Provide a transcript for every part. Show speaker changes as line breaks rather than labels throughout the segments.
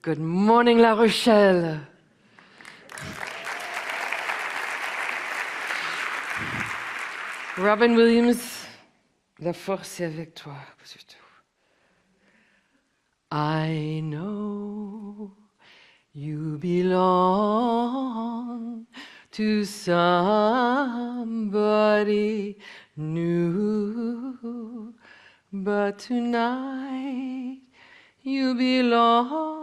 Good morning, La Rochelle. Robin Williams, la force est avec toi. I know you belong to somebody new, but tonight you belong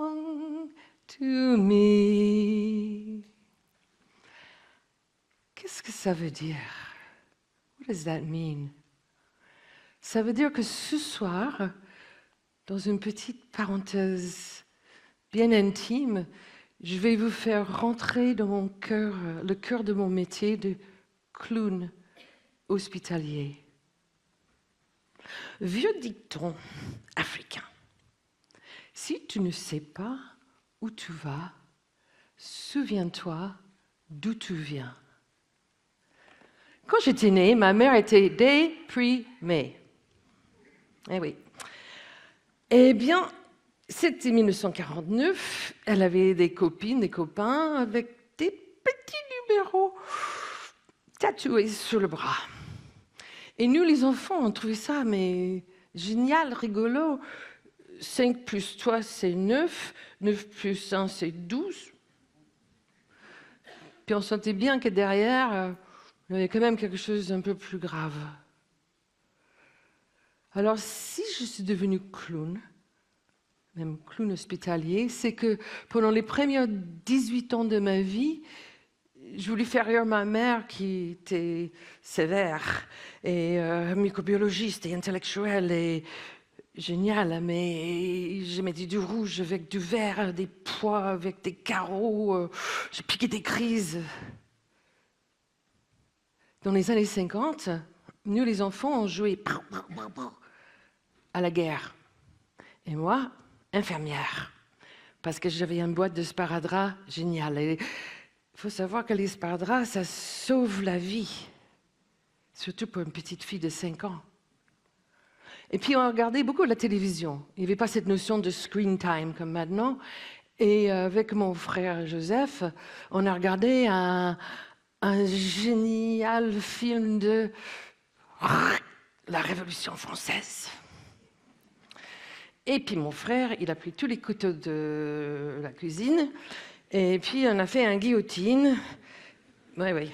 to me. Qu'est-ce que ça veut dire? What does that mean? Ça veut dire que ce soir, dans une petite parenthèse bien intime, je vais vous faire rentrer dans mon cœur, le cœur de mon métier de clown hospitalier. Vieux dicton africain. Si tu ne sais pas où tu vas, souviens-toi d'où tu viens. Quand j'étais née, ma mère était déprimée. Eh oui. Eh bien, c'était 1949. Elle avait des copines, des copains avec des petits numéros tatoués sur le bras. Et nous, les enfants, on trouvait ça mais génial, rigolo. 5 plus 3, c'est 9. 9 plus 1, c'est 12. Puis on sentait bien que derrière, il y avait quand même quelque chose d'un peu plus grave. Alors, si je suis devenue clown, même clown hospitalier, c'est que pendant les premiers 18 ans de ma vie, je voulais faire rire ma mère qui était sévère et microbiologiste et intellectuelle et géniale, mais je mettais du rouge avec du vert, des pois avec des carreaux, j'ai piqué des crises. Dans les années 50, nous les enfants, on jouait à la guerre. Et moi, infirmière, parce que j'avais une boîte de sparadrap géniale. Il faut savoir que les sparadraps, ça sauve la vie, surtout pour une petite fille de 5 ans. Et puis on regardait beaucoup la télévision. Il n'y avait pas cette notion de screen time comme maintenant. Et avec mon frère Joseph, on a regardé un génial film de la Révolution française. Et puis mon frère, il a pris tous les couteaux de la cuisine, et puis on a fait un guillotine. Oui.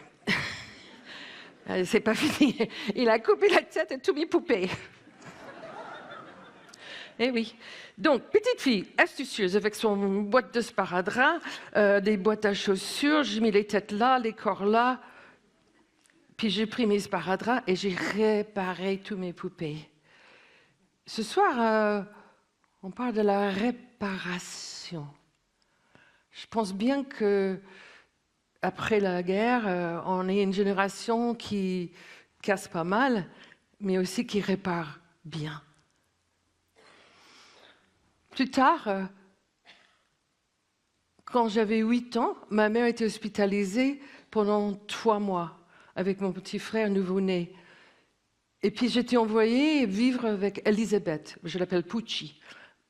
C'est pas fini. Il a coupé la tête de tous mes poupées. Eh oui. Donc, petite fille astucieuse avec son boîte de sparadrap, des boîtes à chaussures, j'ai mis les têtes là, les corps là, puis j'ai pris mes sparadraps et j'ai réparé tous mes poupées. Ce soir, on parle de la réparation. Je pense bien que après la guerre, on est une génération qui casse pas mal, mais aussi qui répare bien. Plus tard, quand j'avais 8 ans, ma mère était hospitalisée pendant 3 mois avec mon petit frère nouveau-né. Et puis j'étais envoyée vivre avec Elisabeth, je l'appelle Pucci,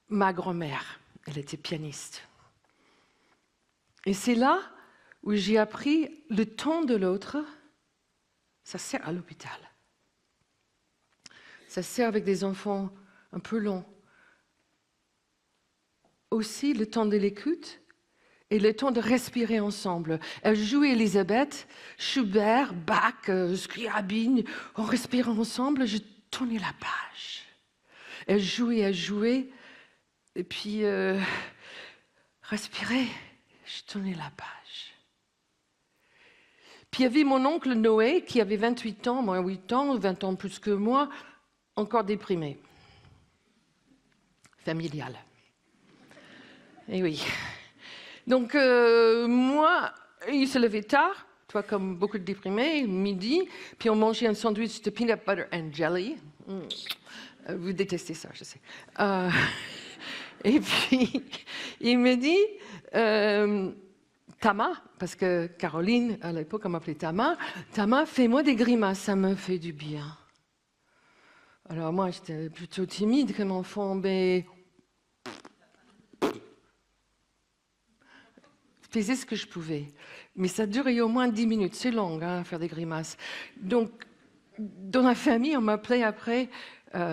ma grand-mère. Elle était pianiste. Et c'est là où j'ai appris le temps de l'autre, ça sert à l'hôpital. Ça sert avec des enfants un peu longs. Aussi le temps de l'écoute et le temps de respirer ensemble. Elle jouait Elisabeth, Schubert, Bach, Scriabine. En respirant ensemble, je tournais la page. Elle jouait, et puis respirait, je tournais la page. Puis il y avait mon oncle Noé, qui avait 28 ans, moi 8 ans, 20 ans plus que moi, encore déprimé. Familial. Et oui. Donc, moi, il se levait tard, toi comme beaucoup de déprimés, midi, puis on mangeait un sandwich de peanut butter and jelly. Vous détestez ça, je sais. Et puis, il me dit, Tama, parce que Caroline, à l'époque, on m'appelait Tama, Tama, fais-moi des grimaces, ça me fait du bien. Alors moi, j'étais plutôt timide comme enfant, mais faisais ce que je pouvais. Mais ça durait au moins 10 minutes. C'est long, hein, faire des grimaces. Donc, dans la famille, on m'appelait après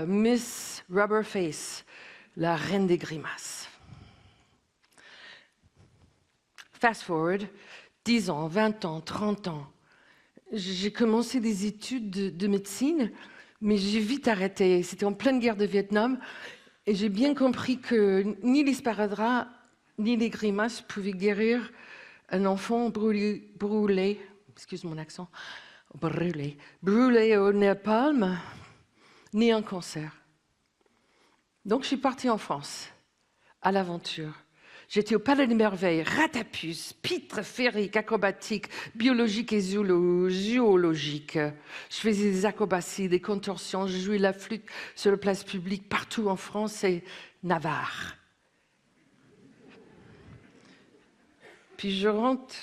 Miss Rubberface, la reine des grimaces. Fast forward, 10 ans, 20 ans, 30 ans. J'ai commencé des études de médecine, mais j'ai vite arrêté. C'était en pleine guerre de Vietnam. Et j'ai bien compris que ni les sparadraps, ni les grimaces pouvaient guérir un enfant brûlé, excuse mon accent, brûlé au napalm, ni un cancer. Donc je suis partie en France, à l'aventure. J'étais au Palais des Merveilles, Ratapus, pitre féerique, acrobatique, biologique et zoologique. Je faisais des acrobaties, des contorsions, je jouais la flûte sur la place publique partout en France et Navarre. Puis je rentre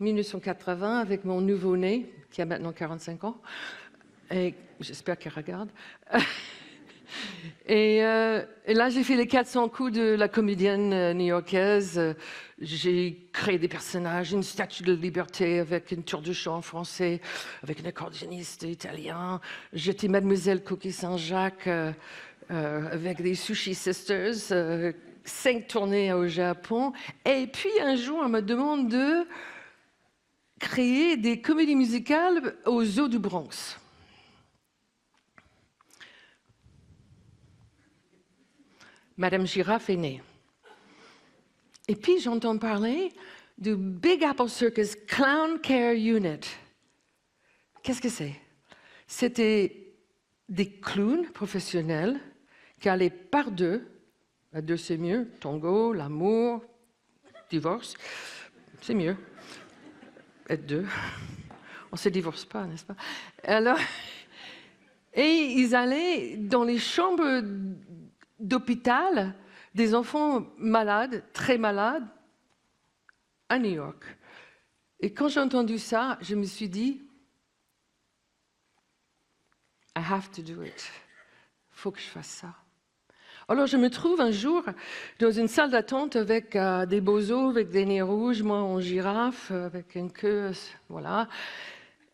en 1980 avec mon nouveau-né, qui a maintenant 45 ans, et j'espère qu'il regarde. Et là, j'ai fait les 400 coups de la comédienne new-yorkaise. J'ai créé des personnages, une statue de liberté avec une tour de chant en français, avec un accordéoniste italien. J'étais Mademoiselle Coquille Saint-Jacques avec des Sushi Sisters, 5 tournées au Japon. Et puis un jour, on me demande de créer des comédies musicales au Zoo du Bronx. Madame Girafe est née. Et puis j'entends parler du Big Apple Circus Clown Care Unit. Qu'est-ce que c'est? C'était des clowns professionnels qui allaient par deux. À deux, c'est mieux. Tango, l'amour, divorce, c'est mieux. Être deux. On ne se divorce pas, n'est-ce pas? Alors, et ils allaient dans les chambres d'hôpital des enfants malades, très malades, à New York. Et quand j'ai entendu ça, je me suis dit, I have to do it. Il faut que je fasse ça. Alors je me trouve un jour dans une salle d'attente avec des bozos, avec des nez rouges, moi en girafe, avec une queue, voilà,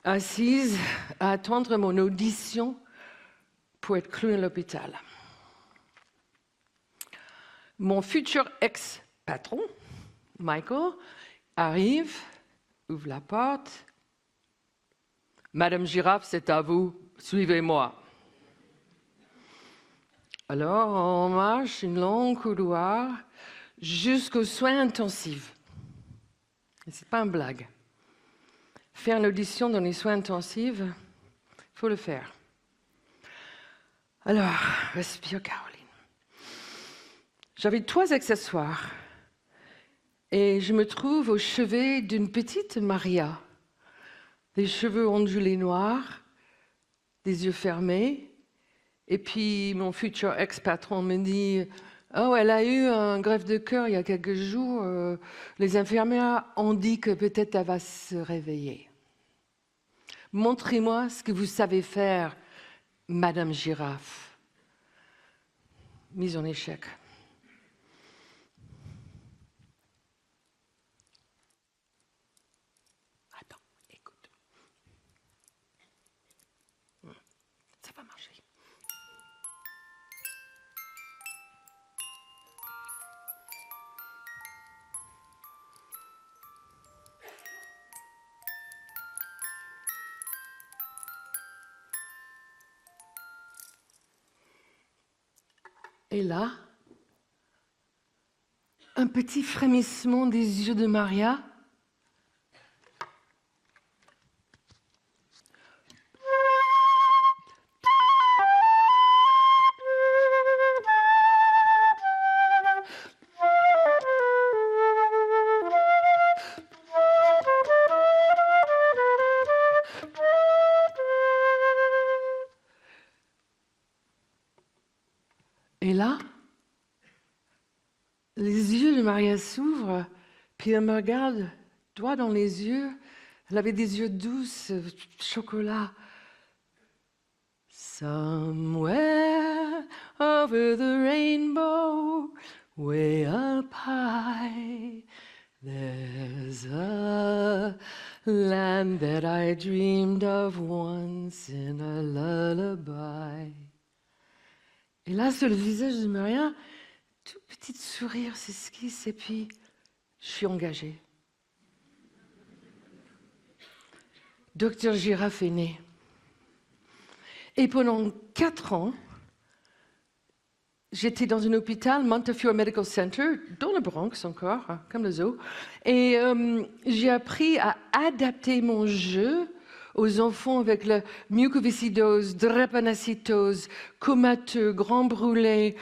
assise à attendre mon audition pour être clown à l'hôpital. Mon futur ex-patron, Michael, arrive, ouvre la porte. Madame Girafe, c'est à vous, suivez-moi. Alors, on marche une longue couloir jusqu'aux soins intensifs. Et c'est pas une blague. Faire l'audition dans les soins intensifs, il faut le faire. Alors, respire, Caroline. J'avais 3 accessoires et je me trouve au chevet d'une petite Maria. Des cheveux ondulés noirs, des yeux fermés. Et puis mon futur ex-patron me dit « Oh, elle a eu un greffe de cœur il y a quelques jours. Les infirmières ont dit que peut-être elle va se réveiller. Montrez-moi ce que vous savez faire, Madame Girafe. » Mise en échec. Attends, écoute. Ça va marcher. Et là, un petit frémissement des yeux de Maria. Et là, les yeux de Maria s'ouvrent, puis elle me regarde droit dans les yeux. Elle avait des yeux douces, chocolat. Somewhere over the rainbow, way up high, There's a land that I dreamed of once in a lullaby. Et là, sur le visage de Maria, tout petit sourire s'esquisse et puis je suis engagée. Docteur Girafe est né. Et pendant 4 ans, j'étais dans un hôpital, Montefiore Medical Center, dans le Bronx encore, comme le zoo. Et j'ai appris à adapter mon jeu aux enfants avec la mucoviscidose, drépanocytose, comateux, grand brûlé,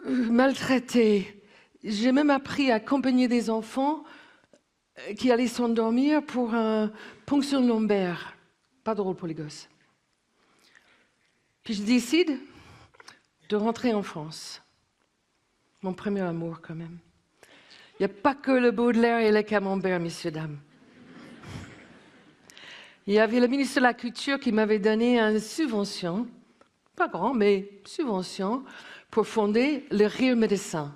maltraités. J'ai même appris à accompagner des enfants qui allaient s'endormir pour une ponction lombaire. Pas drôle pour les gosses. Puis je décide de rentrer en France. Mon premier amour, quand même. Il n'y a pas que le Baudelaire et le Camembert, messieurs, dames. Il y avait le ministre de la Culture qui m'avait donné une subvention, pas grand, mais subvention, pour fonder le Rire Médecin.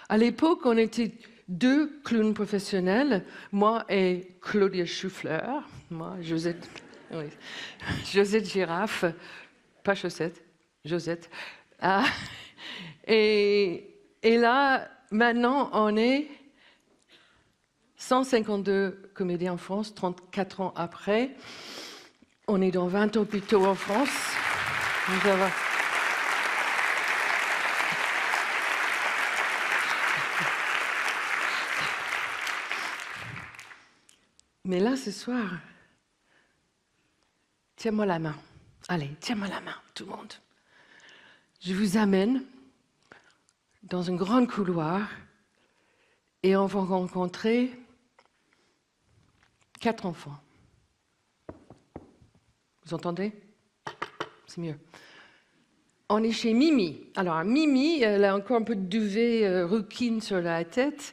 À l'époque, on était 2 clowns professionnels, moi et Claudia Schouffleur, moi, Josette Girafe, pas Chaussette, Josette. Et là, maintenant, on est 152 comédiens en France, 34 ans après. On est dans 20 hôpitaux en France. Mais là, ce soir, tiens-moi la main. Allez, tiens-moi la main, tout le monde. Je vous amène dans un grand couloir et on va rencontrer 4 enfants. Vous entendez? C'est mieux. On est chez Mimi. Alors, Mimi, elle a encore un peu de duvet rouquine sur la tête,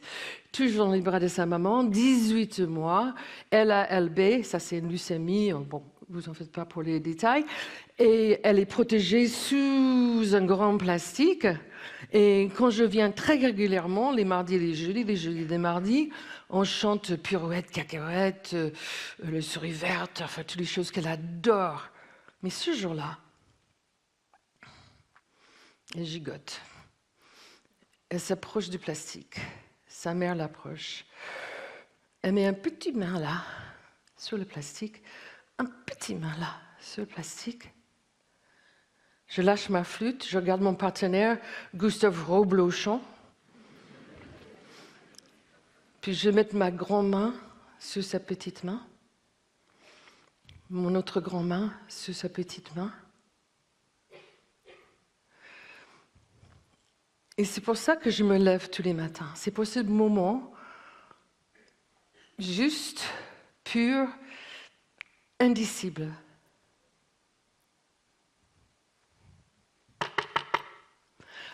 toujours dans les bras de sa maman, 18 mois. Elle a LB, ça c'est une leucémie, bon, vous en faites pas pour les détails. Et elle est protégée sous un grand plastique. Et quand je viens très régulièrement, les mardis et les jeudis et les mardis, on chante pirouette, cacahuète, le souris verte, enfin toutes les choses qu'elle adore. Mais ce jour-là, elle gigote. Elle s'approche du plastique. Sa mère l'approche. Elle met un petit main là, sur le plastique. Un petit main là, sur le plastique. Je lâche ma flûte, je regarde mon partenaire, Gustave Roblochon. Puis je mets ma grande main sur sa petite main. Mon autre grande main sur sa petite main. Et c'est pour ça que je me lève tous les matins. C'est pour ce moment juste, pur, indicible.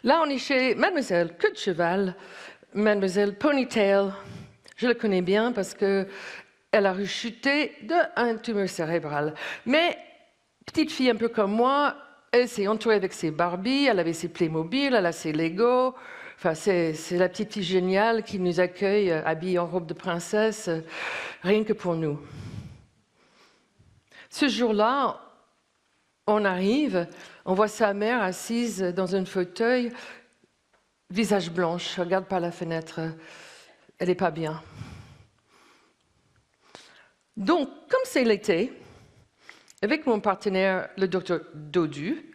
Là, on est chez Mademoiselle Queue de Cheval, Mademoiselle Ponytail. Je la connais bien parce qu'elle a rechuté d'un tumeur cérébrale. Mais, petite fille un peu comme moi, elle s'est entourée avec ses Barbies, elle avait ses Playmobil, elle a ses Lego. Enfin, c'est la petite fille géniale qui nous accueille, habillée en robe de princesse, rien que pour nous. Ce jour-là, on arrive, on voit sa mère assise dans un fauteuil, visage blanche, regarde par la fenêtre, elle n'est pas bien. Donc, comme c'est l'été, avec mon partenaire, le docteur Dodu,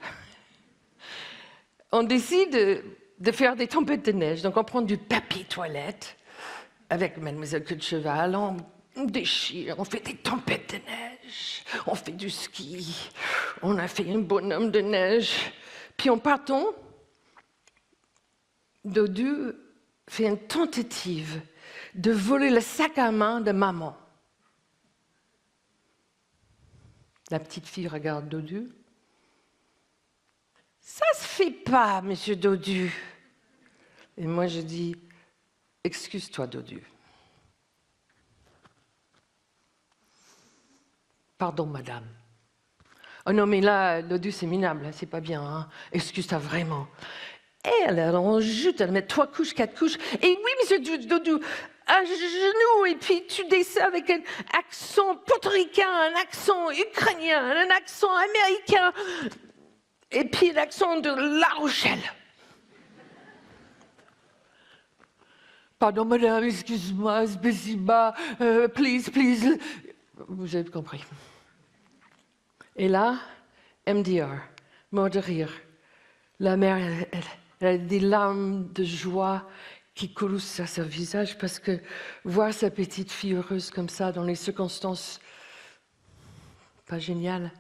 on décide de faire des tempêtes de neige. Donc, on prend du papier toilette avec Mademoiselle Queue de Cheval, on déchire, on fait des tempêtes de neige, on fait du ski, on a fait un bonhomme de neige. Puis en partant, Dodu fait une tentative de voler le sac à main de maman. La petite fille regarde Dodu. « Ça se fait pas, monsieur Dodu. » Et moi je dis « Excuse-toi, Dodu. » « Pardon, madame. »« Oh non, mais là, Dodu, c'est minable, c'est pas bien. Hein. Excuse-toi vraiment. » Et elle en jute, elle met 3 couches, 4 couches. Et oui, monsieur Doudou, à genoux, et puis tu descends avec un accent portoricain, un accent ukrainien, un accent américain, et puis l'accent de La Rochelle. Pardon, madame, excuse-moi, spéciba, please, please. Vous avez compris. Et là, MDR, mort de rire. La mère, elle a des larmes de joie qui coulent sur son visage parce que voir sa petite fille heureuse comme ça, dans les circonstances pas géniales.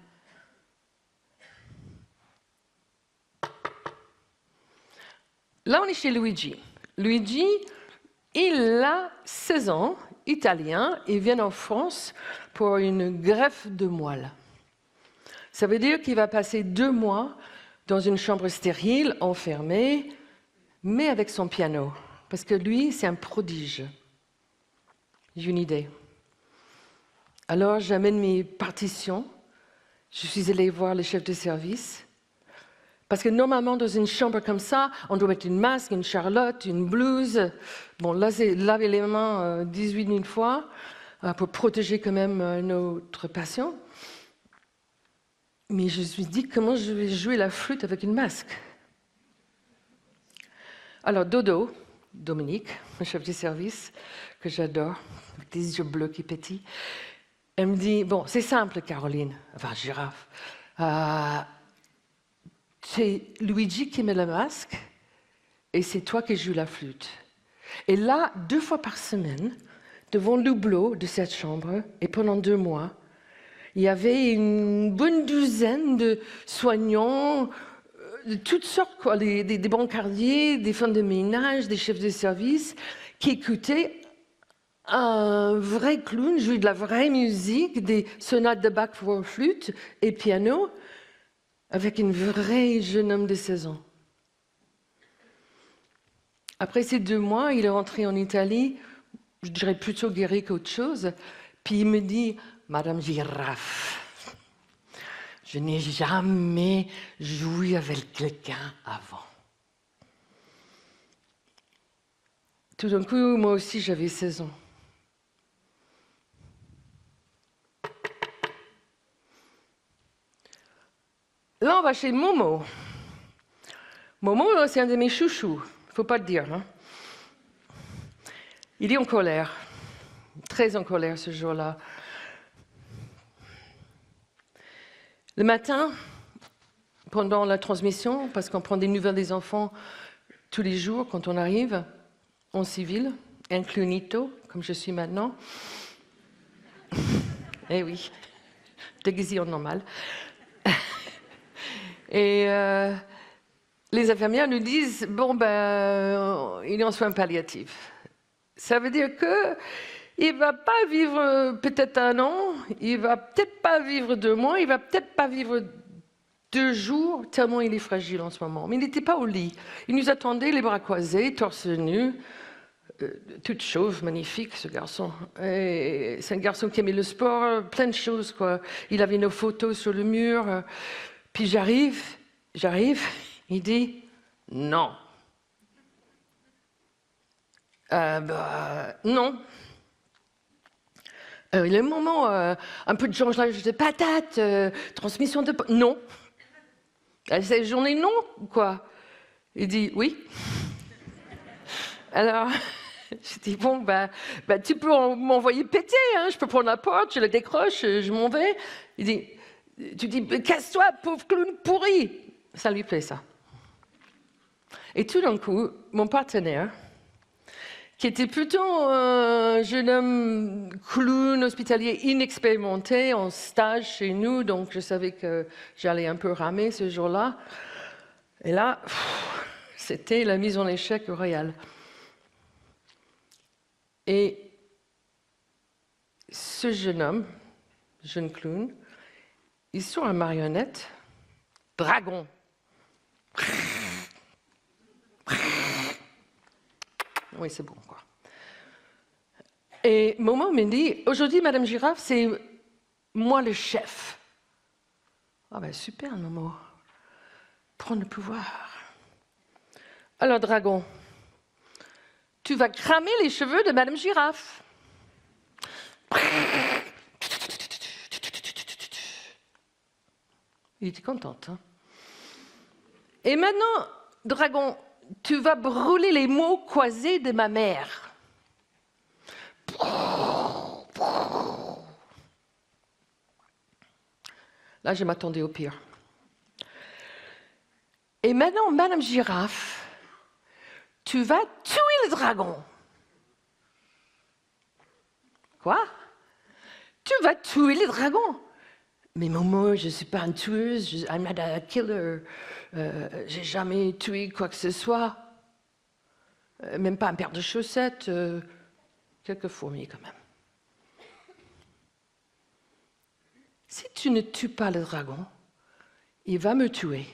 Là, on est chez Luigi. Luigi, il a 16 ans, italien, il vient en France pour une greffe de moelle. Ça veut dire qu'il va passer 2 mois dans une chambre stérile, enfermée, mais avec son piano. Parce que lui, c'est un prodige. J'ai une idée. Alors, j'amène mes partitions. Je suis allée voir le chef de service. Parce que normalement, dans une chambre comme ça, on doit mettre une masque, une charlotte, une blouse. Bon, là, c'est laver les mains 18 000 fois pour protéger quand même notre patient. Mais je me suis dit, comment je vais jouer la flûte avec une masque? Alors, Dodo, Dominique, mon chef de service, que j'adore, avec des yeux bleus qui pétillent, elle me dit, bon, c'est simple, Caroline, enfin, girafe. C'est Luigi qui met le masque et c'est toi qui joues la flûte. Et là, 2 fois par semaine, devant l'hublot de cette chambre, et pendant 2 mois, il y avait une bonne douzaine de soignants, de toutes sortes, quoi, des brancardiers, des femmes de ménage, des chefs de service, qui écoutaient un vrai clown jouer de la vraie musique, des sonates de Bach pour flûte et piano, avec un vrai jeune homme de 16 ans. Après ces 2 mois, il est rentré en Italie, je dirais plutôt guéri qu'autre chose, puis il me dit, Madame Girafe, je n'ai jamais joué avec quelqu'un avant. Tout d'un coup, moi aussi, j'avais 16 ans. Là, on va chez Momo. Momo, c'est un de mes chouchous, il ne faut pas le dire. Hein. Il est en colère, très en colère ce jour-là. Le matin, pendant la transmission, parce qu'on prend des nouvelles des enfants tous les jours quand on arrive, en civil, inclunito, comme je suis maintenant. Eh oui, déguisé en normal. Et les infirmières nous disent, bon, ben, il est en soins palliatifs. Ça veut dire qu'il ne va pas vivre peut-être 1 an, il ne va peut-être pas vivre 2 mois, il ne va peut-être pas vivre 2 jours, tellement il est fragile en ce moment. Mais il n'était pas au lit. Il nous attendait les bras croisés, torse nu, toute chauve, magnifique, ce garçon. Et c'est un garçon qui aimait le sport, plein de choses, quoi. Il avait nos photos sur le mur. Puis j'arrive, il dit « Non ». Non. Il y a un moment, un peu de jonglage de patates, transmission de... Non. Cette journée, non, quoi. Il dit oui. Alors, je dis bon, tu peux m'envoyer péter, hein, je peux prendre la porte, je la décroche, je m'en vais. Il dit, tu dis, casse-toi, pauvre clown pourri. Ça lui plaît, ça. Et tout d'un coup, mon partenaire, qui était plutôt un jeune homme clown hospitalier inexpérimenté, en stage chez nous, donc je savais que j'allais un peu ramer ce jour-là. Et là, c'était la mise en échec royale. Et ce jeune homme, jeune clown, il sort une marionnette, dragon. Oui, c'est bon, quoi. Et Momo me dit, aujourd'hui, Madame Girafe, c'est moi le chef. Ah ben super, Momo. Prendre le pouvoir. Alors, dragon, tu vas cramer les cheveux de Madame Girafe. Il était content, hein? Et maintenant, dragon, tu vas brûler les mots croisés de ma mère. Là, je m'attendais au pire. Et maintenant, Madame Girafe, tu vas tuer le dragon. Quoi? Tu vas tuer le dragon? Mais maman, je ne suis pas une tueuse, I'm not a killer. J'ai jamais tué quoi que ce soit. Même pas un paire de chaussettes. Quelques fourmis quand même. Si tu ne tues pas le dragon, il va me tuer.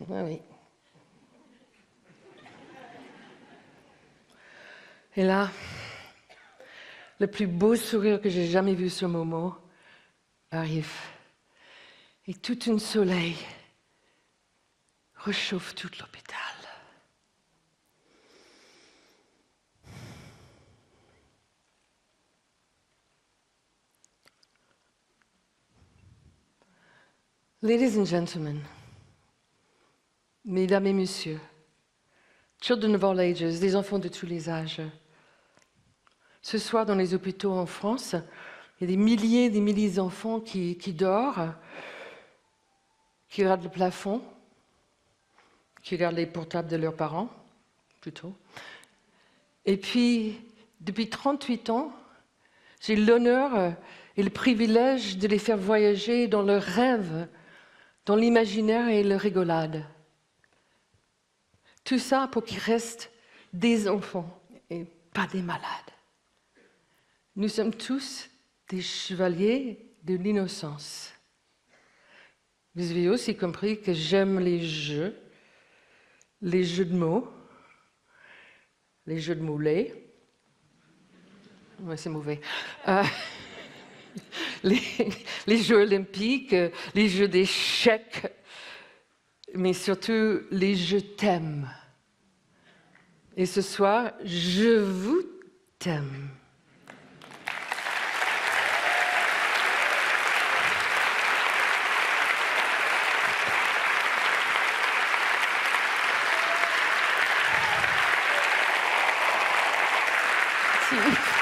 Oui. Et là, le plus beau sourire que j'ai jamais vu sur Momo arrive. Et tout un soleil réchauffe tout l'hôpital. Ladies and gentlemen, mesdames et messieurs, children of all ages, des enfants de tous les âges. Ce soir, dans les hôpitaux en France, il y a des milliers d'enfants qui dorment, qui regardent le plafond, qui regardent les portables de leurs parents, plutôt. Et puis, depuis 38 ans, j'ai l'honneur et le privilège de les faire voyager dans leurs rêves, dans l'imaginaire et la rigolade. Tout ça pour qu'ils restent des enfants et pas des malades. Nous sommes tous des chevaliers de l'innocence. Vous avez aussi compris que j'aime les jeux de mots, les jeux de mots-laits. Ouais, c'est mauvais. Les jeux olympiques, les jeux d'échecs, mais surtout les jeux t'aime. Et ce soir, je vous t'aime. Merci.